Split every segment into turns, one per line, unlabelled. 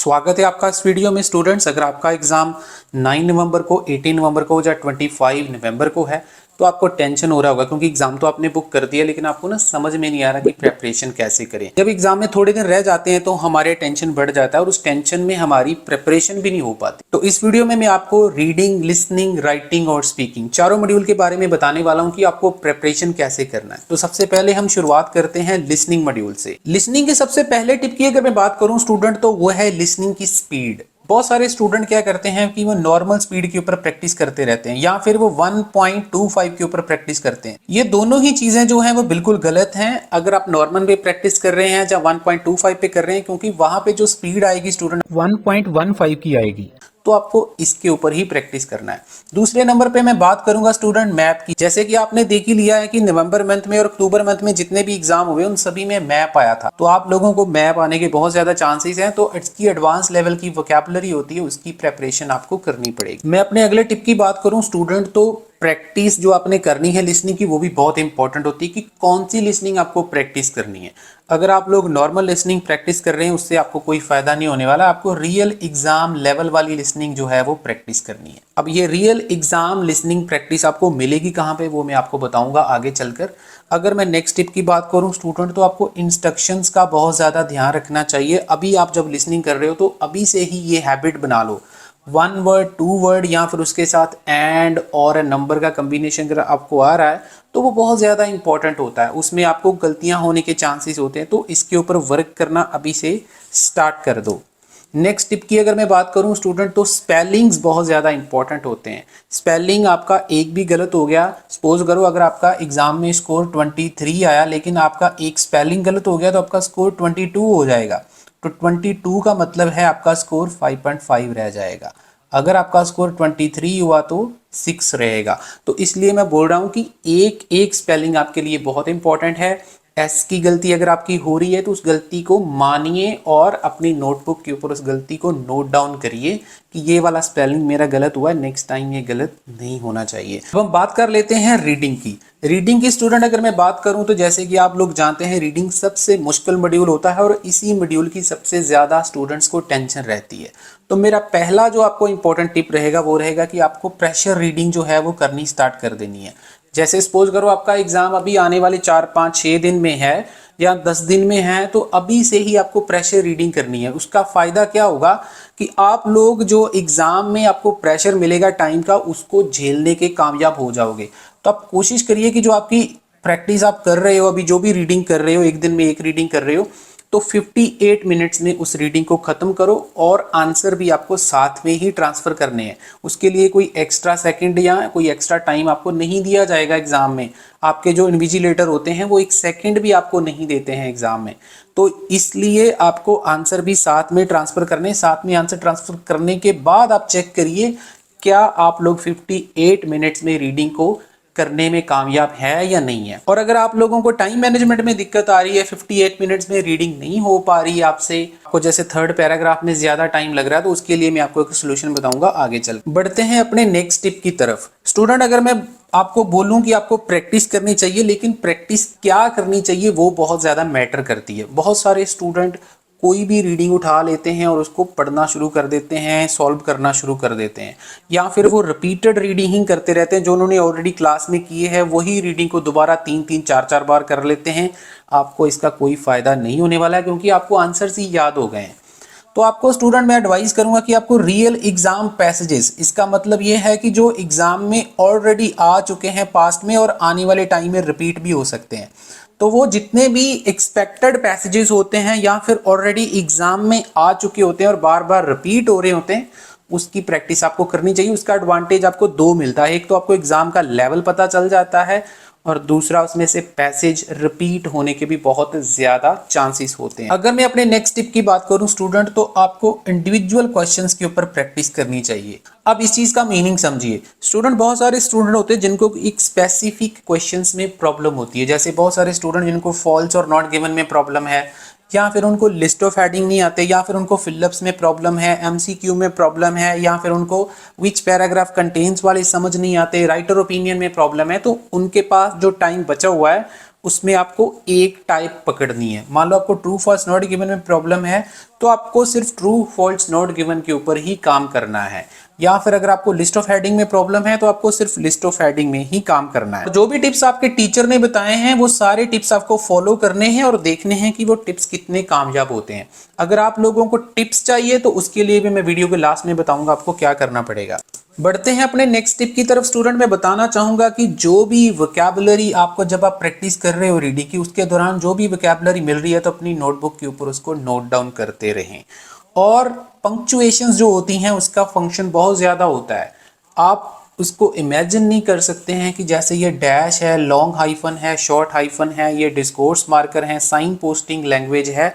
स्वागत है आपका इस वीडियो में स्टूडेंट्स। अगर आपका एग्जाम 9 नवंबर को, 18 नवंबर को या 25 नवंबर को है तो आपको टेंशन हो रहा होगा क्योंकि एग्जाम तो आपने बुक कर दिया, लेकिन आपको ना समझ में नहीं आ रहा कि प्रेपरेशन कैसे करें। जब एग्जाम में थोड़े दिन रह जाते हैं तो हमारे टेंशन बढ़ जाता है और उस टेंशन में हमारी प्रेपरेशन भी नहीं हो पाती। तो इस वीडियो में मैं आपको रीडिंग, लिसनिंग, राइटिंग और स्पीकिंग चारों मॉड्यूल के बारे में बताने वाला हूँ कि आपको प्रेपरेशन कैसे करना है। तो सबसे पहले हम शुरुआत करते हैं लिसनिंग मॉड्यूल से। लिसनिंग के सबसे पहले टिप की अगर मैं बात करूँ स्टूडेंट, तो वो है लिसनिंग की स्पीड। बहुत सारे स्टूडेंट क्या करते हैं कि वो नॉर्मल स्पीड के ऊपर प्रैक्टिस करते रहते हैं या फिर वो 1.25 के ऊपर प्रैक्टिस करते हैं। ये दोनों ही चीजें जो हैं वो बिल्कुल गलत हैं। अगर आप नॉर्मल पे प्रैक्टिस कर रहे हैं या 1.25 पे कर रहे हैं, क्योंकि वहां पे जो स्पीड आएगी स्टूडेंट 1.15 की आएगी, तो आपको इसके ऊपर ही प्रैक्टिस करना है। दूसरे नंबर पे मैं बात करूंगा स्टूडेंट मैप की। जैसे कि आपने देख ही लिया है कि नवंबर मंथ में और अक्टूबर मंथ में जितने भी एग्जाम हुए उन सभी में मैप आया था, तो आप लोगों को मैप आने के बहुत ज्यादा चांसेस हैं। तो इसकी एडवांस लेवल की वोकैबुलरी होती है, उसकी प्रेपरेशन आपको करनी पड़ेगी। मैं अपने अगले टिप की बात करूं स्टूडेंट, तो प्रैक्टिस जो आपने करनी है लिसनिंग की वो भी बहुत इंपॉर्टेंट होती है कि कौन सी लिसनिंग आपको प्रैक्टिस करनी है। अगर आप लोग नॉर्मल लिसनिंग प्रैक्टिस कर रहे हैं उससे आपको कोई फायदा नहीं होने वाला। आपको रियल एग्जाम लेवल वाली लिसनिंग जो है वो प्रैक्टिस करनी है। अब ये रियल एग्जाम लिसनिंग प्रैक्टिस आपको मिलेगी कहाँ पे, वो मैं आपको बताऊंगा आगे चलकर। अगर मैं नेक्स्ट टिप की बात करूं स्टूडेंट, तो आपको इंस्ट्रक्शंस का बहुत ज्यादा ध्यान रखना चाहिए। अभी आप जब लिसनिंग कर रहे हो तो अभी से ही ये हैबिट बना लो। 1 वर्ड, 2 वर्ड या फिर उसके साथ एंड और नंबर का कॉम्बिनेशन अगर आपको आ रहा है तो वो बहुत ज़्यादा इंपॉर्टेंट होता है, उसमें आपको गलतियां होने के चांसेस होते हैं। तो इसके ऊपर वर्क करना अभी से स्टार्ट कर दो। नेक्स्ट टिप की अगर मैं बात करूं स्टूडेंट, तो स्पेलिंग्स बहुत ज़्यादा इंपॉर्टेंट होते हैं। स्पेलिंग आपका एक भी गलत हो गया, सपोज करो अगर आपका एग्जाम में स्कोर 23 आया लेकिन आपका एक स्पेलिंग गलत हो गया तो आपका स्कोर 22 हो जाएगा। तो 22 का मतलब है आपका स्कोर 5.5 रह जाएगा। अगर आपका स्कोर 23 हुआ तो 6 रहेगा। तो इसलिए मैं बोल रहा हूं कि एक एक स्पेलिंग आपके लिए बहुत इंपॉर्टेंट है। एस की गलती अगर आपकी हो रही है तो उस गलती को मानिए और अपनी नोटबुक के ऊपर उस गलती को नोट डाउन करिए कि ये वाला स्पेलिंग मेरा गलत हुआ है, नेक्स्ट टाइम ये गलत नहीं होना चाहिए। अब हम बात कर लेते हैं रीडिंग की। रीडिंग की स्टूडेंट अगर मैं बात करूं तो जैसे कि आप लोग जानते हैं रीडिंग सबसे मुश्किल मॉड्यूल होता है और इसी मॉड्यूल की सबसे ज्यादा स्टूडेंट्स को टेंशन रहती है। तो मेरा पहला जो आपको इंपॉर्टेंट टिप रहेगा वो रहेगा कि आपको प्रेशर रीडिंग जो है वो करनी स्टार्ट कर देनी है। जैसे सपोज करो आपका एग्जाम अभी आने वाले 4, 5, 6 दिन में है या 10 दिन में है, तो अभी से ही आपको प्रेशर रीडिंग करनी है। उसका फायदा क्या होगा कि आप लोग जो एग्जाम में आपको प्रेशर मिलेगा टाइम का, उसको झेलने के कामयाब हो जाओगे। तो आप कोशिश करिए कि जो आपकी प्रैक्टिस आप कर रहे हो, अभी जो भी रीडिंग कर रहे हो, एक दिन में एक रीडिंग कर रहे हो, तो 58 मिनट्स में उस रीडिंग को खत्म करो और आंसर भी आपको साथ में ही ट्रांसफर करने हैं। उसके लिए कोई एक्स्ट्रा सेकंड या कोई एक्स्ट्रा टाइम आपको नहीं दिया जाएगा एग्जाम में। आपके जो इन्विजिलेटर होते हैं वो 1 सेकंड भी आपको नहीं देते हैं एग्जाम में। तो इसलिए आपको आंसर भी साथ में ट्रांसफर करने, साथ में आंसर ट्रांसफर करने के बाद आप चेक करिए क्या आप लोग 58 मिनट्स में रीडिंग को करने में कामयाब है या नहीं है। और अगर आप लोगों को टाइम मैनेजमेंट में दिक्कत आ रही है, 58 मिनट्स में रीडिंग नहीं हो पा रही है आपको जैसे थर्ड पैराग्राफ में ज्यादा टाइम लग रहा है, तो उसके लिए मैं आपको एक सोल्यूशन बताऊंगा आगे चल। बढ़ते हैं अपने नेक्स्ट टिप की तरफ। स्टूडेंट अगर मैं आपको बोलूं कि आपको प्रैक्टिस करनी चाहिए, लेकिन प्रैक्टिस क्या करनी चाहिए वो बहुत ज्यादा मैटर करती है। बहुत सारे स्टूडेंट कोई भी रीडिंग उठा लेते हैं और उसको पढ़ना शुरू कर देते हैं, सॉल्व करना शुरू कर देते हैं, या फिर वो रिपीटेड रीडिंग ही करते रहते हैं। जो उन्होंने ऑलरेडी क्लास में किए हैं वही रीडिंग को दोबारा 3-3, 4-4 बार कर लेते हैं। आपको इसका कोई फायदा नहीं होने वाला है क्योंकि आपको आंसर्स ही याद हो गए हैं। तो आपको स्टूडेंट मैं एडवाइस करूंगा कि आपको रियल एग्जाम पैसेजेस, इसका मतलब ये है कि जो एग्जाम में ऑलरेडी आ चुके हैं पास्ट में और आने वाले टाइम में रिपीट भी हो सकते हैं, तो वो जितने भी एक्सपेक्टेड पैसेजेस होते हैं या फिर ऑलरेडी एग्जाम में आ चुके होते हैं और बार बार रिपीट हो रहे होते हैं, उसकी प्रैक्टिस आपको करनी चाहिए। उसका एडवांटेज आपको 2 मिलता है। एक तो आपको एग्जाम का लेवल पता चल जाता है और दूसरा उसमें से पैसेज रिपीट होने के भी बहुत ज्यादा चांसेस होते हैं। अगर मैं अपने नेक्स्ट टिप की बात करूं स्टूडेंट, तो आपको इंडिविजुअल क्वेश्चंस के ऊपर प्रैक्टिस करनी चाहिए। अब इस चीज का मीनिंग समझिए स्टूडेंट। बहुत सारे स्टूडेंट होते हैं जिनको एक स्पेसिफिक क्वेश्चंस में प्रॉब्लम होती है। जैसे बहुत सारे स्टूडेंट जिनको फॉल्स और नॉट गिवन में प्रॉब्लम है, या फिर उनको लिस्ट ऑफ हेडिंग नहीं आते, या फिर उनको फिलअप्स में प्रॉब्लम है, एमसीक्यू में प्रॉब्लम है, या फिर उनको विच पैराग्राफ कंटेन्स वाले समझ नहीं आते, राइटर ओपिनियन में प्रॉब्लम है। तो उनके पास जो टाइम बचा हुआ है उसमें आपको एक टाइप पकड़नी है। मान लो आपको ट्रू फॉल्स नॉट गिवन में प्रॉब्लम है तो आपको सिर्फ ट्रू फॉल्स नॉट गिवन के ऊपर ही काम करना है, या फिर अगर आपको लिस्ट ऑफ हेडिंग में प्रॉब्लम है तो आपको सिर्फ लिस्ट ऑफ हेडिंग में ही काम करना है। जो भी टिप्स आपके टीचर ने बताए हैं वो सारे टिप्स आपको फॉलो करने हैं और देखने हैं कि वो टिप्स कितने कामयाब होते हैं। अगर आप लोगों को टिप्स चाहिए तो उसके लिए भी मैं वीडियो के लास्ट में बताऊंगा आपको क्या करना पड़ेगा। बढ़ते हैं अपने नेक्स्ट टिप की तरफ। स्टूडेंट मैं बताना चाहूंगा कि जो भी वोकैबुलरी आपको जब आप प्रैक्टिस कर रहे हो रीडिंग की, उसके दौरान जो भी वोकैबुलरी मिल रही है तो अपनी नोटबुक के ऊपर उसको नोट डाउन करते रहें। और पंक्चुएशंस जो होती हैं उसका फंक्शन बहुत ज़्यादा होता है। आप उसको इमेजिन नहीं कर सकते हैं कि जैसे ये डैश है, लॉन्ग हाइफन है, शॉर्ट हाइफन है, ये डिस्कोर्स मार्कर है, साइन पोस्टिंग लैंग्वेज है,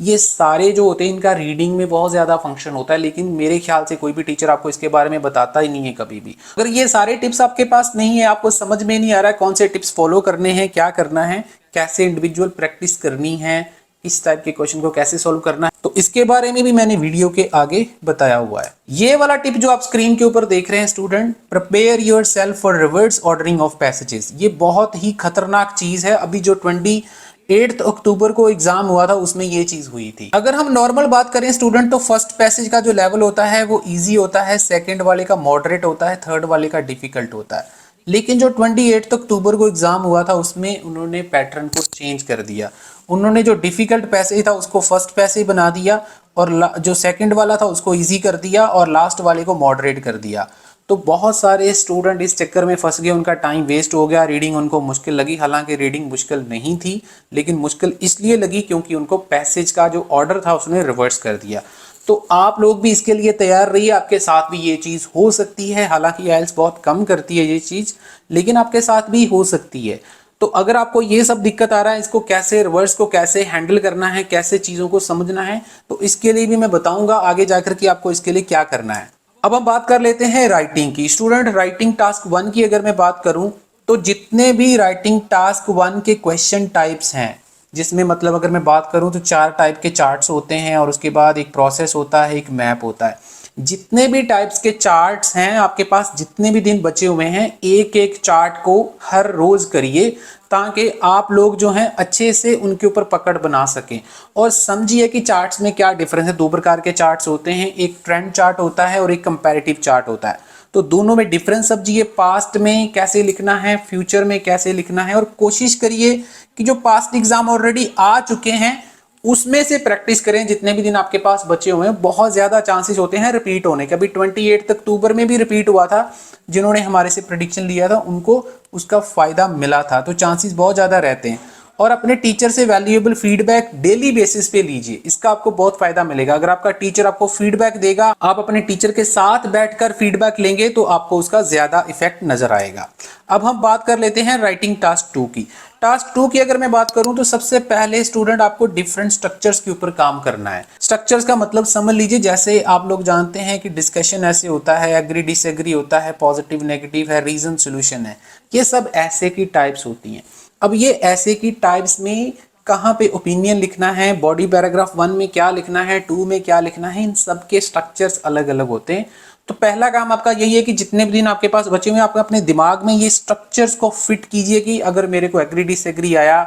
ये सारे जो होते हैं इनका रीडिंग में बहुत ज़्यादा फंक्शन होता है, लेकिन मेरे ख्याल से कोई भी टीचर आपको इसके बारे में बताता ही नहीं है कभी भी। अगर ये सारे टिप्स आपके पास नहीं है, आपको समझ में नहीं आ रहा है कौन से टिप्स फॉलो करने हैं, क्या करना है, कैसे इंडिविजुअल प्रैक्टिस करनी है, इस टाइप के क्वेश्चन को कैसे सॉल्व करना है, तो इसके बारे में भी मैंने वीडियो के आगे बताया हुआ है। ये वाला टिप जो आप स्क्रीन के ऊपर देख रहे हैं student, prepare your self for reverse ordering of passages, ये बहुत ही खतरनाक चीज है। अभी जो 28 अक्टूबर को एग्जाम हुआ था उसमें ये चीज हुई थी। अगर हम नॉर्मल बात करें स्टूडेंट तो फर्स्ट पैसेज का जो लेवल होता है वो इजी होता है, सेकंड वाले का मॉडरेट होता है, थर्ड वाले का डिफिकल्ट होता है। लेकिन जो 28 अक्टूबर को एग्जाम हुआ था उसमें उन्होंने पैटर्न को चेंज कर दिया। उन्होंने जो डिफिकल्ट पैसेज था उसको फर्स्ट पैसेज बना दिया और जो सेकंड वाला था उसको इजी कर दिया और लास्ट वाले को मॉडरेट कर दिया। तो बहुत सारे स्टूडेंट इस चक्कर में फंस गए, उनका टाइम वेस्ट हो गया, रीडिंग उनको मुश्किल लगी। हालांकि रीडिंग मुश्किल नहीं थी, लेकिन मुश्किल इसलिए लगी क्योंकि उनको पैसेज का जो ऑर्डर था उसने रिवर्स कर दिया। तो आप लोग भी इसके लिए तैयार रहिए, आपके साथ भी ये चीज़ हो सकती है। हालांकि आइल्स बहुत कम करती है ये चीज़, लेकिन आपके साथ भी हो सकती है। तो अगर आपको ये सब दिक्कत आ रहा है, इसको कैसे रिवर्स को कैसे हैंडल करना है, कैसे चीज़ों को समझना है, तो इसके लिए भी मैं बताऊंगा आगे जाकर कि आपको इसके लिए क्या करना है। अब हम बात कर लेते हैं राइटिंग की। स्टूडेंट राइटिंग टास्क 1 की अगर मैं बात करूं तो जितने भी राइटिंग टास्क 1 के क्वेश्चन टाइप्स हैं, जिसमें मतलब अगर मैं बात करूं तो 4 टाइप के चार्ट्स होते हैं और उसके बाद एक प्रोसेस होता है, एक मैप होता है। जितने भी टाइप्स के चार्ट्स हैं आपके पास, जितने भी दिन बचे हुए हैं, एक एक चार्ट को हर रोज करिए ताकि आप लोग जो हैं अच्छे से उनके ऊपर पकड़ बना सकें। और समझिए कि चार्ट्स में क्या डिफरेंस है। 2 प्रकार के चार्ट्स होते हैं, एक ट्रेंड चार्ट होता है और एक कंपैरेटिव चार्ट होता है। तो दोनों में डिफरेंस समझिए, पास्ट में कैसे लिखना है, फ्यूचर में कैसे लिखना है, और कोशिश करिए कि जो पास्ट एग्जाम ऑलरेडी आ चुके हैं उसमें से प्रैक्टिस करें। जितने भी दिन आपके पास बचे हुए हैं, बहुत ज्यादा चांसेस होते हैं रिपीट होने के। अभी 28 अक्टूबर में भी रिपीट हुआ था, जिन्होंने हमारे से प्रेडिक्शन लिया था उनको उसका फायदा मिला था, तो चांसेस बहुत ज्यादा रहते हैं। और अपने टीचर से वैल्यूएबल फीडबैक डेली बेसिस पे लीजिए, इसका आपको बहुत फायदा मिलेगा। अगर आपका टीचर आपको फीडबैक देगा, आप अपने टीचर के साथ बैठकर फीडबैक लेंगे तो आपको उसका ज्यादा इफेक्ट नजर आएगा। अब हम बात कर लेते हैं राइटिंग टास्क 2 की। टास्क 2 की अगर मैं बात करूं तो सबसे पहले स्टूडेंट आपको डिफरेंट स्ट्रक्चर्स के ऊपर काम करना है। स्ट्रक्चर्स का मतलब समझ लीजिए, जैसे आप लोग जानते हैं कि डिस्कशन ऐसे होता है, एग्री डिसएग्री होता है, पॉजिटिव नेगेटिव है, रीजन सोल्यूशन है, ये सब ऐसे की टाइप्स होती हैं। अब ये ऐसे की टाइप्स में कहाँ पे ओपिनियन लिखना है, बॉडी पैराग्राफ 1 में क्या लिखना है, 2 में क्या लिखना है, इन सब के स्ट्रक्चर्स अलग अलग होते हैं। तो पहला काम आपका यही है कि जितने भी दिन आपके पास बचे हुए हैं, आप अपने दिमाग में ये स्ट्रक्चर्स को फिट कीजिए कि अगर मेरे को एग्री डिसएग्री आया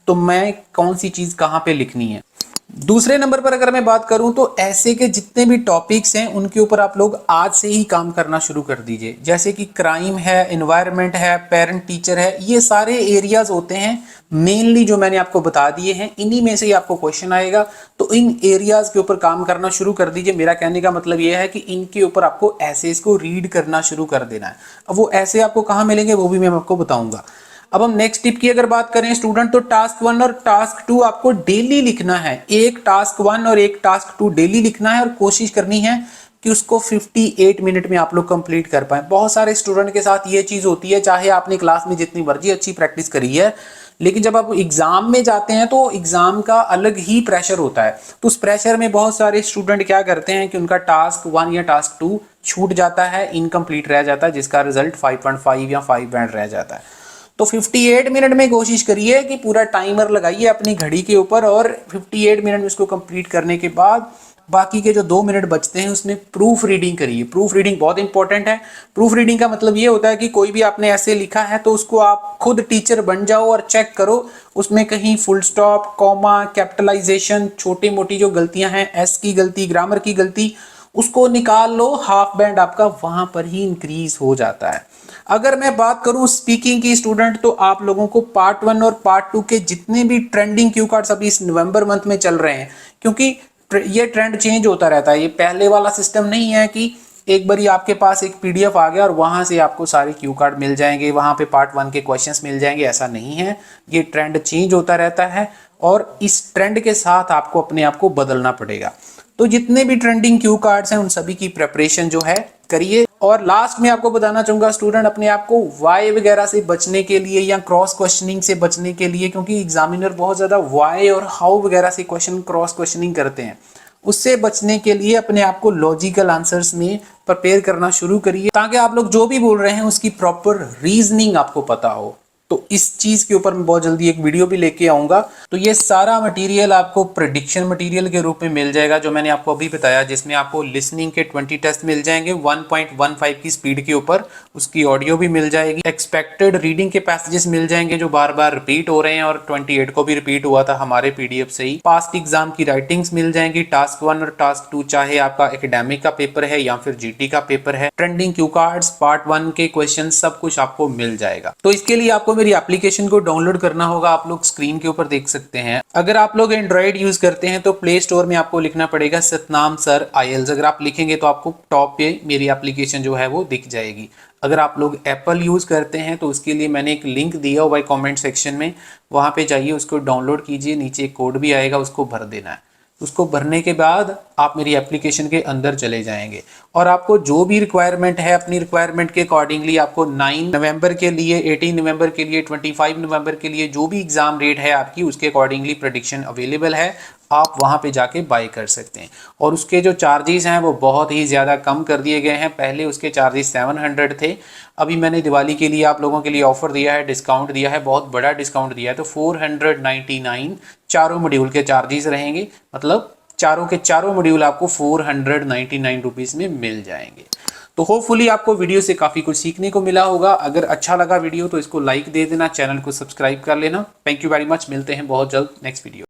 तो मैं कौन सी चीज कहाँ पे लिखनी है। दूसरे नंबर पर अगर मैं बात करूं तो ऐसे के जितने भी टॉपिक्स हैं उनके ऊपर आप लोग आज से ही काम करना शुरू कर दीजिए। जैसे कि क्राइम है, एनवायरनमेंट है, पेरेंट टीचर है, ये सारे एरियाज होते हैं मेनली जो मैंने आपको बता दिए हैं, इन्हीं में से ही आपको क्वेश्चन आएगा। तो इन एरियाज के ऊपर काम करना शुरू कर दीजिए। मेरा कहने का मतलब ये है कि इनके ऊपर आपको ऐसे को रीड करना शुरू कर देना है। अब वो ऐसे आपको कहाँ मिलेंगे वो भी मैं आपको बताऊंगा। अब हम नेक्स्ट टिप की अगर बात करें स्टूडेंट, तो टास्क 1 और टास्क 2 आपको डेली लिखना है। एक टास्क 1 और एक टास्क 2 डेली लिखना है और कोशिश करनी है कि उसको 58 मिनट में आप लोग कंप्लीट कर पाए। बहुत सारे स्टूडेंट के साथ ये चीज होती है, चाहे आपने क्लास में जितनी मर्जी अच्छी प्रैक्टिस करी है, लेकिन जब आप एग्जाम में जाते हैं तो एग्जाम का अलग ही प्रेशर होता है। तो उस प्रेशर में बहुत सारे स्टूडेंट क्या करते हैं कि उनका टास्क 1 या टास्क 2 छूट जाता है, इनकम्प्लीट रह जाता है, जिसका रिजल्ट 5.5 या 5 बैंड रह जाता है। तो 58 मिनट में कोशिश करिए कि पूरा टाइमर लगाइए अपनी घड़ी के ऊपर और 58 मिनट में इसको कंप्लीट करने के बाद बाकी के जो 2 मिनट बचते हैं उसमें प्रूफ रीडिंग करिए। प्रूफ रीडिंग बहुत इंपॉर्टेंट है। प्रूफ रीडिंग का मतलब ये होता है कि कोई भी आपने ऐसे लिखा है तो उसको आप खुद टीचर बन जाओ और चेक करो उसमें कहीं फुल स्टॉप, कॉमा, कैपिटलाइजेशन, छोटी मोटी जो गलतियां हैं, एस की गलती, ग्रामर की गलती, उसको निकाल लो। हाफ बैंड आपका वहां पर ही इंक्रीज हो जाता है। अगर मैं बात करूं स्पीकिंग की स्टूडेंट, तो आप लोगों को पार्ट 1 और पार्ट 2 के जितने भी ट्रेंडिंग क्यू कार्ड्स अभी इस नवंबर मंथ में चल रहे हैं, क्योंकि ये ट्रेंड चेंज होता रहता है, ये पहले वाला सिस्टम नहीं है कि एक बार आपके पास एक पीडीएफ आ गया और वहां से आपको सारे क्यू कार्ड मिल जाएंगे, वहां पे पार्ट 1 के क्वेश्चंस मिल जाएंगे, ऐसा नहीं है। ये ट्रेंड चेंज होता रहता है और इस ट्रेंड के साथ आपको अपने आप को बदलना पड़ेगा। तो जितने भी ट्रेंडिंग क्यू कार्ड्स हैं उन सभी की प्रिपरेशन जो है करिए। और लास्ट में आपको बताना चाहूंगा स्टूडेंट, अपने आप को वाई वगैरह से बचने के लिए या क्रॉस क्वेश्चनिंग से बचने के लिए, क्योंकि एग्जामिनर बहुत ज्यादा वाई और हाउ वगैरह से क्वेश्चन क्रॉस क्वेश्चनिंग करते हैं, उससे बचने के लिए अपने आप को लॉजिकल आंसर्स में प्रिपेयर करना शुरू करिए, ताकि आप लोग जो भी बोल रहे हैं उसकी प्रॉपर रीजनिंग आपको पता हो। तो इस चीज के ऊपर मैं बहुत जल्दी एक वीडियो भी लेके आऊंगा। तो ये सारा मटेरियल आपको प्रेडिक्शन मटेरियल के रूप में मिल जाएगा, जो मैंने आपको अभी बताया, जिसमें आपको लिसनिंग के 20 टेस्ट मिल जाएंगे 1.15 की स्पीड के ऊपर, उसकी ऑडियो भी मिल जाएगी। एक्सपेक्टेड रीडिंग के पैसेजेस मिल जाएंगे जो बार बार रिपीट हो रहे हैं, और 28 को भी रिपीट हुआ था हमारे पीडीएफ से ही। पास्ट एग्जाम की राइटिंग्स मिल जाएंगी, टास्क 1 और टास्क 2, चाहे आपका एकेडमिक का पेपर है या फिर जीटी का पेपर है। ट्रेंडिंग क्यू कार्ड्स, पार्ट 1 के क्वेश्चन, सब कुछ आपको मिल जाएगा। तो इसके लिए आपको मेरी एप्लीकेशन को डाउनलोड करना होगा, आप लोग स्क्रीन के ऊपर देख सकते हैं। अगर आप लोग एंड्रॉइड यूज करते हैं तो प्ले स्टोर में आपको लिखना पड़ेगा सतनाम सर आईएल्स। अगर आप लिखेंगे तो आपको टॉप पे मेरी एप्लीकेशन जो है वो दिख जाएगी। अगर आप लोग एप्पल यूज करते हैं तो उसके लिए मैंने एक लिंक दिया हुआ है कमेंट सेक्शन में, वहां पे जाइए, उसको डाउनलोड कीजिए, नीचे एक कोड भी आएगा, उसको भर देना है। उसको भरने के बाद आप मेरी एप्लीकेशन के अंदर चले जाएंगे और आपको जो भी रिक्वायरमेंट है, अपनी रिक्वायरमेंट के अकॉर्डिंगली आपको 9 नवंबर के लिए, 18 नवंबर के लिए, 25 नवंबर के लिए जो भी एग्जाम डेट है आपकी, उसके अकॉर्डिंगली प्रेडिक्शन अवेलेबल है। आप वहां पे जाके बाय कर सकते हैं। और उसके जो चार्जेस हैं वो बहुत ही ज़्यादा कम कर दिए गए हैं। पहले उसके चार्जेस 700 थे, अभी मैंने दिवाली के लिए आप लोगों के लिए ऑफर दिया है, डिस्काउंट दिया है, बहुत बड़ा डिस्काउंट दिया है। तो 499 चारों मॉड्यूल के चार्जेस रहेंगे, मतलब चारों के चारों मॉड्यूल आपको 499 रुपीज़ में मिल जाएंगे। तो होपफुली आपको वीडियो से काफ़ी कुछ सीखने को मिला होगा। अगर अच्छा लगा वीडियो तो इसको लाइक दे देना, चैनल को सब्सक्राइब कर लेना। थैंक यू वेरी मच, मिलते हैं बहुत जल्द नेक्स्ट वीडियो।